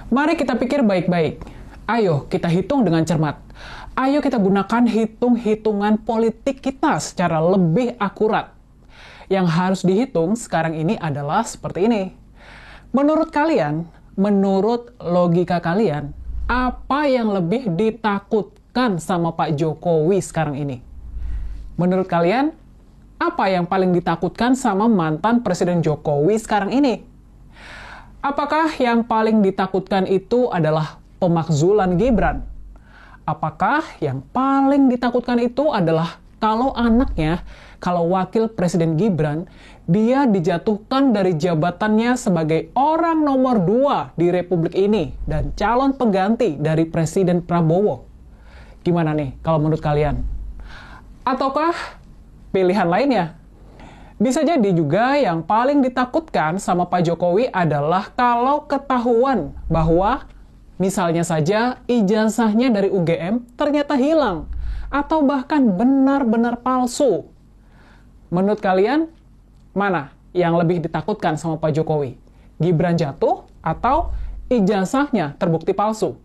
Mari kita pikir baik-baik. Ayo kita hitung dengan cermat. Ayo kita gunakan hitung-hitungan politik kita secara lebih akurat. Yang harus dihitung sekarang ini adalah seperti ini. Menurut kalian, menurut logika kalian, apa yang lebih ditakutkan sama Pak Jokowi sekarang ini? Menurut kalian, apa yang paling ditakutkan sama mantan Presiden Jokowi sekarang ini? Apakah yang paling ditakutkan itu adalah pemakzulan Gibran? Apakah yang paling ditakutkan itu adalah kalau anaknya, kalau wakil Presiden Gibran, dia dijatuhkan dari jabatannya sebagai orang nomor 2 di Republik ini dan calon pengganti dari Presiden Prabowo? Gimana nih kalau menurut kalian? Ataukah pilihan lainnya? Bisa jadi juga yang paling ditakutkan sama Pak Jokowi adalah kalau ketahuan bahwa misalnya saja ijazahnya dari UGM ternyata hilang atau bahkan benar-benar palsu. Menurut kalian, mana yang lebih ditakutkan sama Pak Jokowi? Gibran jatuh atau ijazahnya terbukti palsu?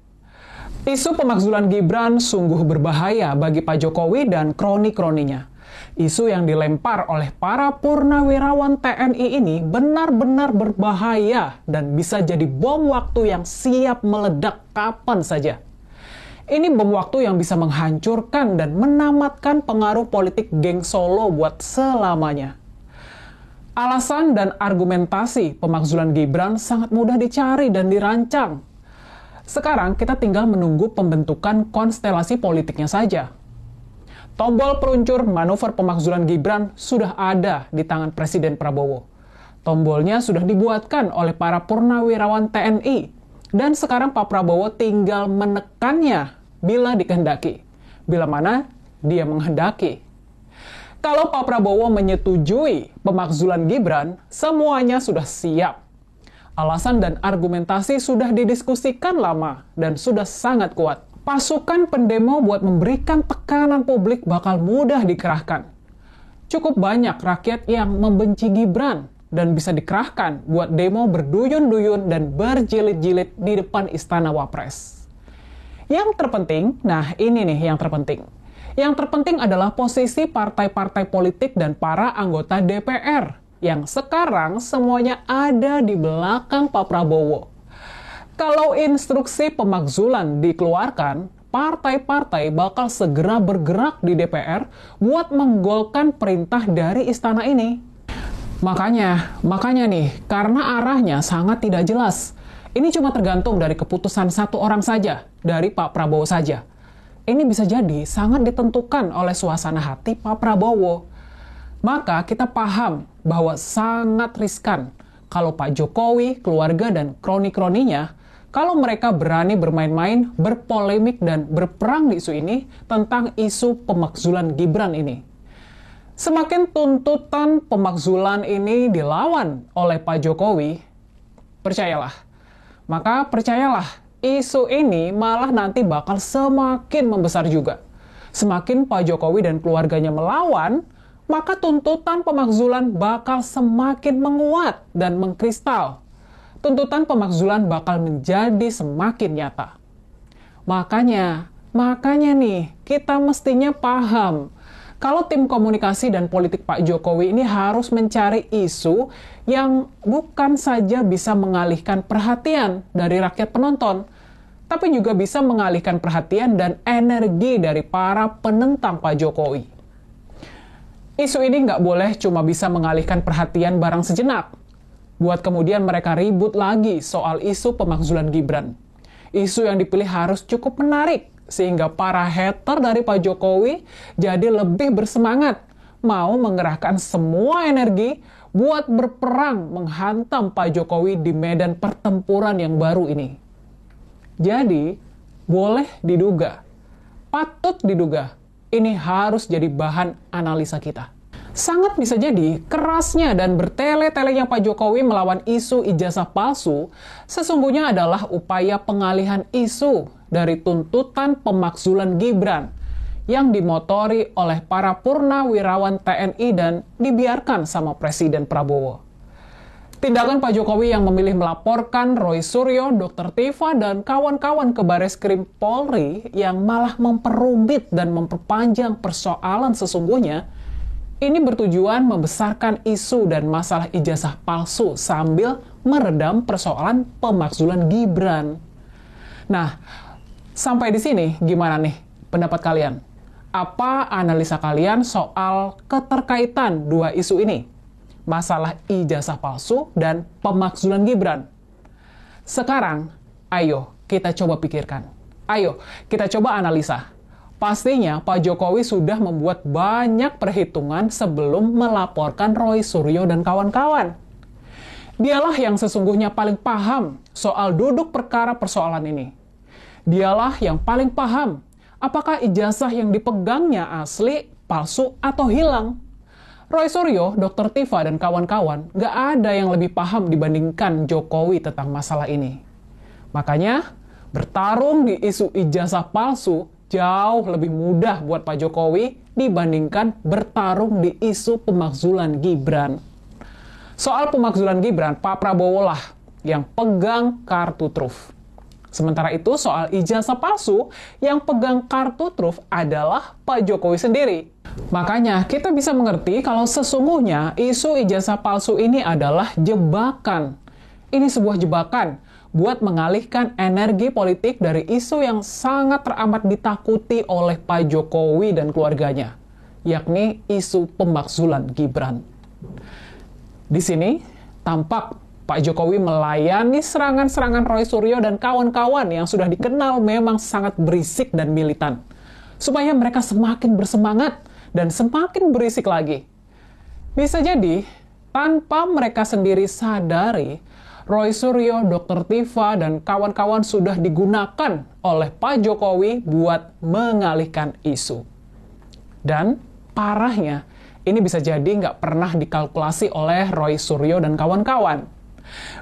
Isu pemakzulan Gibran sungguh berbahaya bagi Pak Jokowi dan kroni-kroninya. Isu yang dilempar oleh para purnawirawan TNI ini benar-benar berbahaya dan bisa jadi bom waktu yang siap meledak kapan saja. Ini bom waktu yang bisa menghancurkan dan menamatkan pengaruh politik geng Solo buat selamanya. Alasan dan argumentasi pemakzulan Gibran sangat mudah dicari dan dirancang. Sekarang kita tinggal menunggu pembentukan konstelasi politiknya saja. Tombol peluncur manuver pemakzulan Gibran sudah ada di tangan Presiden Prabowo. Tombolnya sudah dibuatkan oleh para purnawirawan TNI. Dan sekarang Pak Prabowo tinggal menekannya bila dikehendaki. Bila mana dia menghendaki. Kalau Pak Prabowo menyetujui pemakzulan Gibran, semuanya sudah siap. Alasan dan argumentasi sudah didiskusikan lama dan sudah sangat kuat. Pasukan pendemo buat memberikan tekanan publik bakal mudah dikerahkan. Cukup banyak rakyat yang membenci Gibran dan bisa dikerahkan buat demo berduyun-duyun dan berjilid-jilid di depan Istana Wapres. Yang terpenting, nah ini nih yang terpenting. Yang terpenting adalah posisi partai-partai politik dan para anggota DPR yang sekarang semuanya ada di belakang Pak Prabowo. Kalau instruksi pemakzulan dikeluarkan, partai-partai bakal segera bergerak di DPR buat menggolkan perintah dari istana ini. Makanya nih, karena arahnya sangat tidak jelas. Ini cuma tergantung dari keputusan satu orang saja, dari Pak Prabowo saja. Ini bisa jadi sangat ditentukan oleh suasana hati Pak Prabowo. Maka kita paham bahwa sangat riskan kalau Pak Jokowi, keluarga, dan kroni-kroninya kalau mereka berani bermain-main, berpolemik, dan berperang di isu ini tentang isu pemakzulan Gibran ini. Semakin tuntutan pemakzulan ini dilawan oleh Pak Jokowi, percayalah, isu ini malah nanti bakal semakin membesar juga. Semakin Pak Jokowi dan keluarganya melawan, maka tuntutan pemakzulan bakal semakin menguat dan mengkristal. Tuntutan pemakzulan bakal menjadi semakin nyata. Makanya nih, kita mestinya paham kalau tim komunikasi dan politik Pak Jokowi ini harus mencari isu yang bukan saja bisa mengalihkan perhatian dari rakyat penonton, tapi juga bisa mengalihkan perhatian dan energi dari para penentang Pak Jokowi. Isu ini nggak boleh cuma bisa mengalihkan perhatian barang sejenak, buat kemudian mereka ribut lagi soal isu pemakzulan Gibran. Isu yang dipilih harus cukup menarik, sehingga para hater dari Pak Jokowi jadi lebih bersemangat, mau mengerahkan semua energi buat berperang menghantam Pak Jokowi di medan pertempuran yang baru ini. Jadi, boleh diduga, patut diduga, ini harus jadi bahan analisa kita. Sangat bisa jadi kerasnya dan bertele-telenya Pak Jokowi melawan isu ijazah palsu sesungguhnya adalah upaya pengalihan isu dari tuntutan pemakzulan Gibran yang dimotori oleh para purnawirawan TNI dan dibiarkan sama Presiden Prabowo. Tindakan Pak Jokowi yang memilih melaporkan Roy Suryo, Dr. Tiva, dan kawan-kawan ke Bareskrim Polri yang malah memperumit dan memperpanjang persoalan sesungguhnya, ini bertujuan membesarkan isu dan masalah ijazah palsu sambil meredam persoalan pemakzulan Gibran. Nah, sampai di sini gimana nih pendapat kalian? Apa analisa kalian soal keterkaitan dua isu ini? Masalah ijazah palsu dan pemakzulan Gibran. Sekarang, ayo kita coba pikirkan. Ayo kita coba analisa. Pastinya Pak Jokowi sudah membuat banyak perhitungan sebelum melaporkan Roy Suryo dan kawan-kawan. Dialah yang sesungguhnya paling paham soal duduk perkara persoalan ini. Dialah yang paling paham apakah ijazah yang dipegangnya asli, palsu, atau hilang. Roy Suryo, Dr. Tiva, dan kawan-kawan gak ada yang lebih paham dibandingkan Jokowi tentang masalah ini. Makanya, bertarung di isu ijazah palsu jauh lebih mudah buat Pak Jokowi dibandingkan bertarung di isu pemakzulan Gibran. Soal pemakzulan Gibran, Pak Prabowo lah yang pegang kartu truf. Sementara itu, soal ijazah palsu, yang pegang kartu truf adalah Pak Jokowi sendiri. Makanya, kita bisa mengerti kalau sesungguhnya isu ijazah palsu ini adalah jebakan. Ini sebuah jebakan buat mengalihkan energi politik dari isu yang sangat teramat ditakuti oleh Pak Jokowi dan keluarganya, yakni isu pemakzulan Gibran. Di sini, tampak Pak Jokowi melayani serangan-serangan Roy Suryo dan kawan-kawan yang sudah dikenal memang sangat berisik dan militan, supaya mereka semakin bersemangat dan semakin berisik lagi. Bisa jadi, tanpa mereka sendiri sadari, Roy Suryo, Dr. Tiva, dan kawan-kawan sudah digunakan oleh Pak Jokowi buat mengalihkan isu. Dan parahnya, ini bisa jadi nggak pernah dikalkulasi oleh Roy Suryo dan kawan-kawan.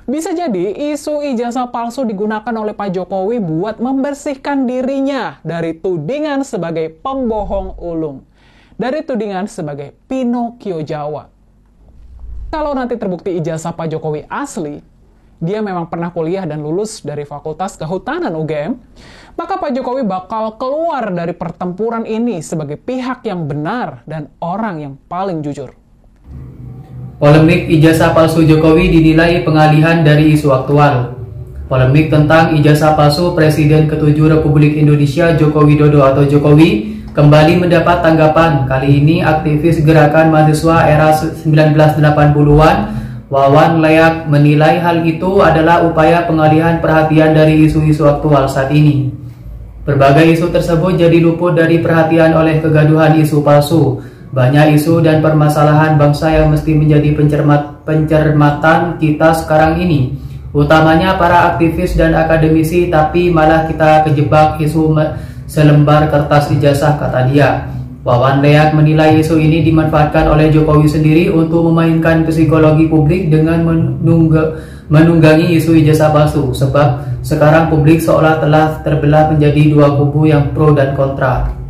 Bisa jadi isu ijazah palsu digunakan oleh Pak Jokowi buat membersihkan dirinya dari tudingan sebagai pembohong ulung, dari tudingan sebagai Pinocchio Jawa. Kalau nanti terbukti ijazah Pak Jokowi asli, dia memang pernah kuliah dan lulus dari Fakultas Kehutanan UGM, maka Pak Jokowi bakal keluar dari pertempuran ini sebagai pihak yang benar dan orang yang paling jujur. Polemik ijazah palsu Jokowi dinilai pengalihan dari isu aktual. Polemik tentang ijazah palsu Presiden ke-7 Republik Indonesia Joko Widodo atau Jokowi kembali mendapat tanggapan. Kali ini aktivis gerakan mahasiswa era 1980-an, Wawan Leak, menilai hal itu adalah upaya pengalihan perhatian dari isu-isu aktual saat ini. Berbagai isu tersebut jadi luput dari perhatian oleh kegaduhan isu palsu. Banyak isu dan permasalahan bangsa yang mesti menjadi pencermatan kita sekarang ini, utamanya para aktivis dan akademisi, tapi malah kita kejebak isu selembar kertas ijazah, kata dia. Wawan Leak menilai isu ini dimanfaatkan oleh Jokowi sendiri untuk memainkan psikologi publik dengan menunggangi isu ijazah palsu, sebab sekarang publik seolah telah terbelah menjadi dua kubu yang pro dan kontra.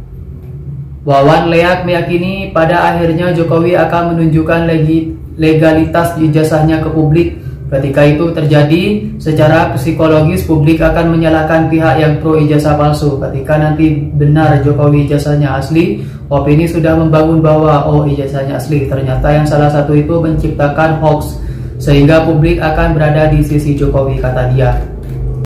Wawan Leak meyakini pada akhirnya Jokowi akan menunjukkan legalitas ijazahnya ke publik. Ketika itu terjadi, secara psikologis publik akan menyalahkan pihak yang pro ijazah palsu. Ketika nanti benar Jokowi ijazahnya asli, opini sudah membangun bahwa oh ijazahnya asli, ternyata yang salah satu itu menciptakan hoax, sehingga publik akan berada di sisi Jokowi, kata dia.